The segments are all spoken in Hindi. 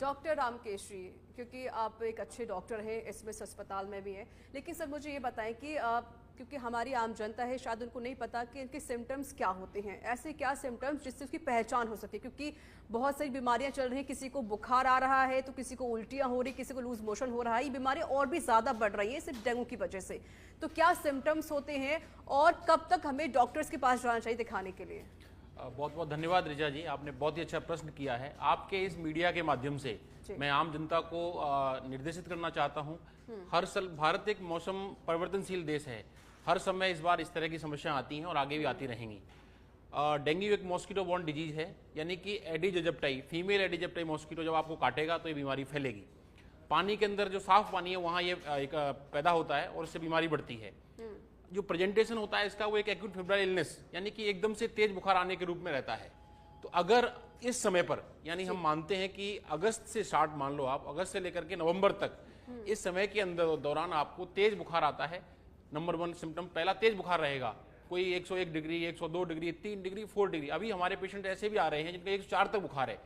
डॉक्टर रामकेशरी, क्योंकि आप एक अच्छे डॉक्टर हैं, एसएमएस अस्पताल में भी हैं, लेकिन सर मुझे ये बताएं कि क्योंकि हमारी आम जनता है, शायद उनको नहीं पता कि इनके सिम्टम्स क्या होते हैं, ऐसे क्या सिम्टम्स जिससे उसकी पहचान हो सके, क्योंकि बहुत सारी बीमारियां चल रही हैं, किसी को बुखार आ रहा है तो किसी को उल्टियां हो रही, किसी को लूज मोशन हो रहा है, ये बीमारियां और भी ज़्यादा बढ़ रही हैं सिर्फ डेंगू की वजह से। तो क्या सिम्टम्स होते हैं और कब तक हमें डॉक्टर्स के पास जाना चाहिए दिखाने के लिए? बहुत बहुत धन्यवाद रिचा जी, आपने बहुत ही अच्छा प्रश्न किया है। आपके इस मीडिया के माध्यम से मैं आम जनता को निर्देशित करना चाहता हूं। हर साल भारत एक मौसम परिवर्तनशील देश है, हर समय इस बार इस तरह की समस्याएं आती हैं और आगे भी आती रहेंगी। डेंगू एक मॉस्किटो बॉर्न डिजीज है, यानी कि Aedes aegypti, female Aedes aegypti mosquito जब आपको काटेगा तो ये बीमारी फैलेगी। पानी के अंदर जो साफ पानी है वहाँ ये पैदा होता है और इससे बीमारी बढ़ती है। जो प्रेजेंटेशन होता है इसका वो एक एक्यूट फेब्राइल इलनेस, यानी कि एकदम से तेज बुखार आने के रूप में रहता है। तो अगर इस समय पर, यानी हम मानते हैं कि अगस्त से स्टार्ट, मान लो आप अगस्त से लेकर के नवंबर तक, इस समय के अंदर दौरान आपको तेज बुखार आता है। नंबर 1 सिम्टम पहला तेज बुखार रहेगा, कोई 101 डिग्री, 102 डिग्री, 3 डिग्री, 4 डिग्री। अभी हमारे पेशेंट ऐसे भी आ रहे हैं जिनका 104 तक बुखार है।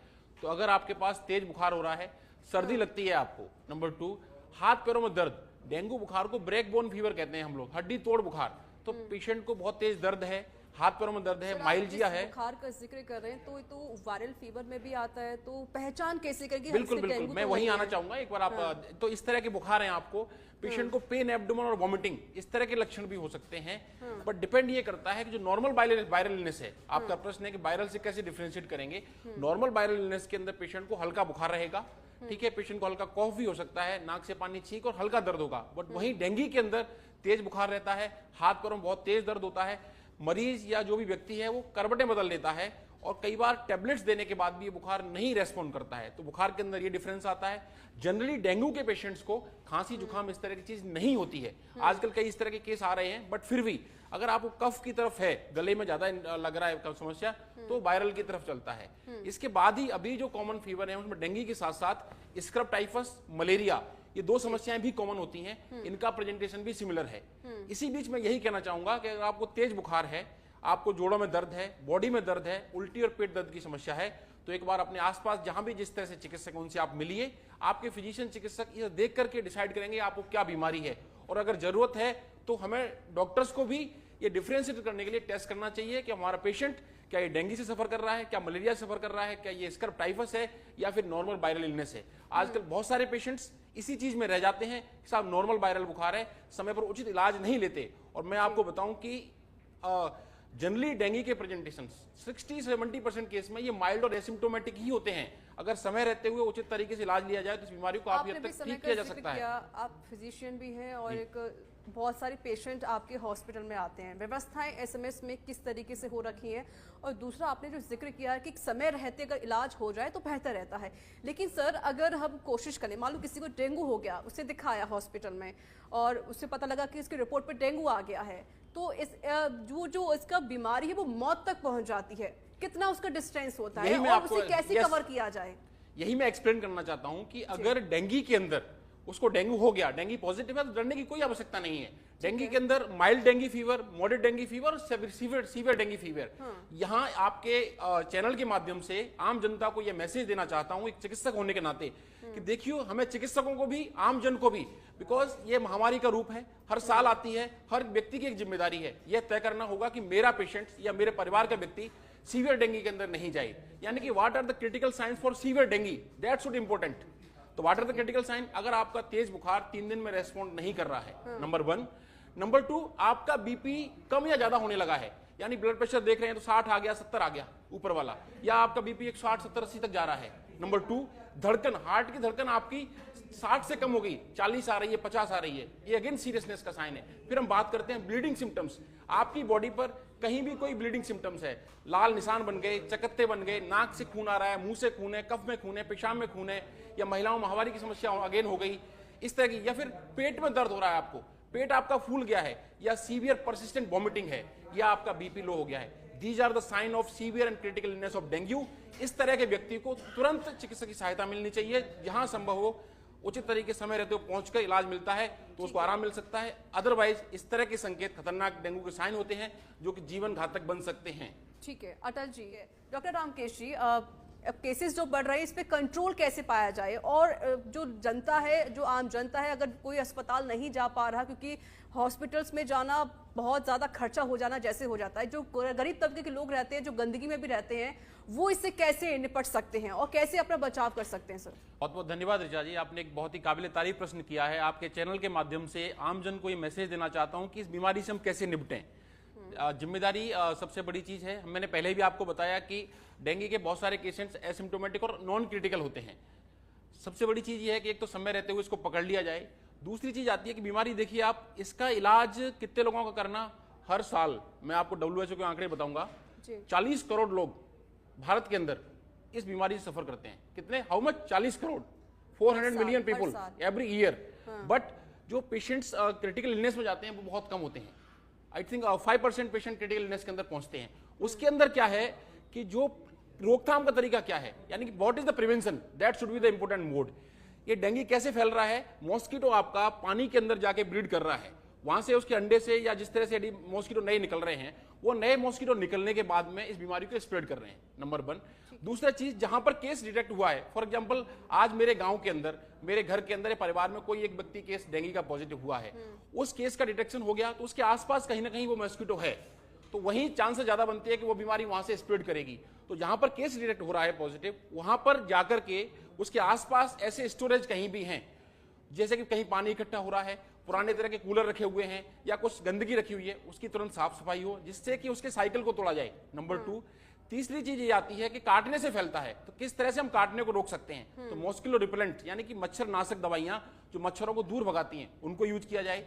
तो अगर आपके पास तेज बुखार हो रहा है, सर्दी लगती है आपको। नंबर 2, हाथ पैरों में दर्द। डेंगू बुखार को ब्रेक बोन फीवर कहते हैं हम लोग, हड्डी तोड़ बुखार। तो पेशेंट को बहुत तेज दर्द है, हाथ पैरों में दर्द है, माइल्जिया है। बुखार का जिक्र कर रहे हैं तो वायरल फीवर में भी आता है, तो पहचान कैसे करेंगे? बिल्कुल बिल्कुल, मैं वहीं आना चाहूंगा एक बार। आप तो इस तरह के बुखार हैं आपको, पेशेंट को पेन, एब्डोमेन और वॉमिटिंग, इस तरह के लक्षण भी हो सकते हैं। बट डिपेंड ये करता है कि जो नॉर्मल वायरल इलनेस है, आपका प्रश्न है कि वायरल से कैसे डिफरेंशिएट करेंगे। नॉर्मल वायरल इलनेस के अंदर पेशेंट को हल्का बुखार रहेगा, ठीक है, पेशेंट को हल्का कॉफ भी हो सकता है, नाक से पानी छींक और हल्का दर्द होगा। बट वहीं डेंगू के अंदर तेज बुखार रहता है, हाथ पैरों में बहुत तेज दर्द होता है, मरीज या जो भी व्यक्ति है वो करवटें बदल लेता है और कई बार टैबलेट्स देने के बाद भी ये बुखार नहीं रेस्पॉन्ड करता है। तो बुखार के अंदर ये डिफरेंस आता है। जनरली डेंगू के पेशेंट्स को खांसी जुकाम इस तरह की चीज नहीं होती है। आजकल कई इस तरह के केस आ रहे हैं, बट फिर भी अगर आपको कफ की तरफ है, गले में ज्यादा लग रहा है समस्या, तो वायरल की तरफ चलता है। इसके बाद ही अभी जो कॉमन फीवर है उसमें डेंगू के साथ साथ स्क्रब टाइफस, मलेरिया, ये 2 समस्याएं भी कॉमन होती हैं। इनका प्रेजेंटेशन भी सिमिलर है। इसी बीच मैं यही कहना चाहूंगा कि अगर आपको तेज बुखार है, आपको जोड़ों में दर्द है, बॉडी में दर्द है, उल्टी और पेट दर्द की समस्या है, तो एक बार अपने आसपास जहां भी जिस तरह से चिकित्सक उनसे आप मिलिए। आपके फिजिशियन चिकित्सक ये देख करके डिसाइड करेंगे आपको क्या बीमारी है, और अगर जरूरत है तो हमें डॉक्टर्स को भी ये डिफरेंशिएट करने के लिए टेस्ट करना चाहिए कि हमारा पेशेंट क्या ये डेंगू से सफर कर रहा है, क्या मलेरिया से सफर कर रहा है, क्या ये स्क्रब टाइफस है, या फिर नॉर्मल वायरल इलनेस है। आजकल बहुत सारे पेशेंट्स इसी चीज में रह जाते हैं कि साहब नॉर्मल वायरल बुखार है, समय पर उचित इलाज नहीं लेते। और मैं आपको बताऊं कि जनरली डेंगू के प्रेजेंटेशन 60-70% केस में ये माइल्ड और एसिम्प्टोमेटिक ही होते हैं। अगर समय रहते हुए उचित तरीके से इलाज लिया जाए तो इस बीमारी को काफी हद तक ठीक किया जा सकता है। आप फिजिशियन भी हैं और एक बहुत सारे पेशेंट आपके हॉस्पिटल में आते हैं, व्यवस्थाएं एसएमएस में किस तरीके से हो रखी हैं? और दूसरा आपने जो जिक्र किया है कि समय रहते अगर इलाज हो जाए तो बेहतर रहता है, लेकिन सर अगर हम कोशिश करें, मान लो किसी को डेंगू हो गया, उसे दिखाया हॉस्पिटल में और उससे पता लगा कि इसकी रिपोर्ट पर डेंगू आ गया है, तो इस जो इसका बीमारी है वो मौत तक पहुंच जाती है, कितना उसका डिस्टेंस होता है और उसे कैसे कवर किया जाए? यही मैं एक्सप्लेन करना चाहता हूं कि अगर डेंगू के अंदर उसको डेंगू हो गया, डेंगू पॉजिटिव है, तो डरने की कोई आवश्यकता नहीं है। डेंगू के अंदर mild dengue fever, moderate dengue fever और सीवियर डेंगू फीवर। यहाँ आपके चैनल के माध्यम से आम जनता को यह मैसेज देना चाहता हूं एक चिकित्सक होने के नाते कि देखियो, हमें चिकित्सकों को भी, आम जन को भी, बिकॉज ये महामारी का रूप है, हर साल आती है, हर व्यक्ति की एक जिम्मेदारी है यह तय करना होगा कि मेरा पेशेंट या मेरे परिवार का व्यक्ति सीवियर डेंगू के अंदर नहीं जाए। यानी कि what are the critical science for severe dengue, that should important. तो what are the critical sign? अगर आपका तेज बुखार 3 दिन में रेस्पॉन्ड नहीं कर रहा है, नंबर 1। नंबर 2, आपका बीपी कम या ज्यादा होने लगा है, यानी ब्लड प्रेशर देख रहे हैं तो 60 आ गया, 70 आ गया ऊपर वाला, या आपका बीपी 160, 70, 80 तक जा रहा है। नंबर 2, धड़कन, हार्ट की धड़कन आपकी 60 से कम हो गई, 40 आ रही है, 50 आ रही है, ये अगेन सीरियसनेस का साइन है। फिर हम बात करते हैं ब्लीडिंग सिम्टम्स। आपकी बॉडी पर कहीं भी कोई ब्लीडिंग सिम्टम्स है, लाल निशान बन गए, चकत्ते बन गए, नाक से खून आ रहा है, मुंह से खून है, कफ में खून है, पेशाब में खून है, या महिलाओं में माहवारी की समस्या अगेन हो गई इस तरह की, या फिर पेट में दर्द हो रहा है, आपको पेट आपका फूल गया है, या सीवियर परसिस्टेंट वॉमिटिंग है, या आपका बीपी लो हो गया है, these are the sign of severe and critical illness of dengue. इस तरह के व्यक्ति को तुरंत चिकित्सक की सहायता मिलनी चाहिए। जहां संभव हो उचित तरीके समय रहते हुए पहुंचकर इलाज मिलता है तो उसको आराम मिल सकता है। अदरवाइज इस तरह के संकेत खतरनाक डेंगू के साइन होते हैं जो कि जीवन घातक बन सकते हैं। ठीक है अटल जी, डॉक्टर रामकेश जी, अब केसेस जो बढ़ रहे हैं इस पे कंट्रोल कैसे पाया जाए, और जो जनता है, जो आम जनता है, अगर कोई अस्पताल नहीं जा पा रहा क्योंकि हॉस्पिटल्स में जाना बहुत ज़्यादा खर्चा हो जाना जैसे हो जाता है, जो गरीब तबके के लोग रहते हैं, जो गंदगी में भी रहते हैं, वो इससे कैसे निपट सकते हैं और कैसे अपना बचाव कर सकते हैं? सर बहुत बहुत धन्यवाद ऋचा जी, आपने एक बहुत ही काबिल तारीफ प्रश्न किया है। आपके चैनल के माध्यम से आमजन को ये मैसेज देना चाहता हूँ कि इस बीमारी से हम कैसे निपटें। जिम्मेदारी सबसे बड़ी चीज है। मैंने पहले भी आपको बताया कि डेंगू के बहुत सारे केसेस एसिम्प्टोमेटिक और नॉन क्रिटिकल होते हैं। सबसे बड़ी चीज ये है कि एक तो समय रहते हुए इसको पकड़ लिया जाए। दूसरी चीज आती है कि बीमारी, देखिए आप, इसका इलाज कितने लोगों का करना, हर साल मैं आपको WHO के आंकड़े बताऊंगा, 40 करोड़ लोग भारत के अंदर इस बीमारी से सफर करते हैं। कितने, how much, 40 crore, 400 million people every year. But जो पेशेंट्स क्रिटिकल इलनेस में जाते हैं वो बहुत कम होते हैं। I think 5% patient critical illness के अंदर पहुंचते हैं। उसके अंदर क्या है कि जो रोकथाम का तरीका क्या है, यानी कि what is the prevention, that should be the important mode. ये डेंगू कैसे फैल रहा है, मॉस्किटो आपका पानी के अंदर जाके ब्रीड कर रहा है, वहां से उसके अंडे से या जिस तरह से यदि मॉस्किटो नए निकल रहे हैं, वो नए मॉस्किटो निकलने के बाद में इस बीमारी को स्प्रेड कर रहे हैं, नंबर 1। दूसरा चीज, जहां पर केस डिटेक्ट हुआ है, फॉर एग्जांपल आज मेरे गांव के अंदर, मेरे घर के अंदर, परिवार में कोई एक व्यक्ति केस डेंगू का पॉजिटिव हुआ है, उस केस का डिटेक्शन हो गया तो उसके आसपास कहीं ना कहीं वो मॉस्किटो है, तो वहीं चांसेस ज्यादा बनती है कि वो बीमारी वहां से स्प्रेड करेगी। तो जहां पर केस डिटेक्ट हो रहा है पॉजिटिव, वहां पर जाकर के उसके आसपास ऐसे स्टोरेज कहीं भी हैं, जैसे कि कहीं पानी इकट्ठा हो रहा है, पुराने तरह के कूलर रखे हुए हैं या कुछ गंदगी रखी हुई है, उसकी तुरंत साफ सफाई हो जिससे कि उसके साइकिल को तोड़ा जाए, नंबर 2। तीसरी चीज ये आती है कि काटने से फैलता है, तो किस तरह से हम काटने को रोक सकते हैं। तो मॉस्किटो रिपेलेंट यानी कि मच्छर नाशक दवाइयां जो मच्छरों को दूर भगाती हैं उनको यूज किया जाए।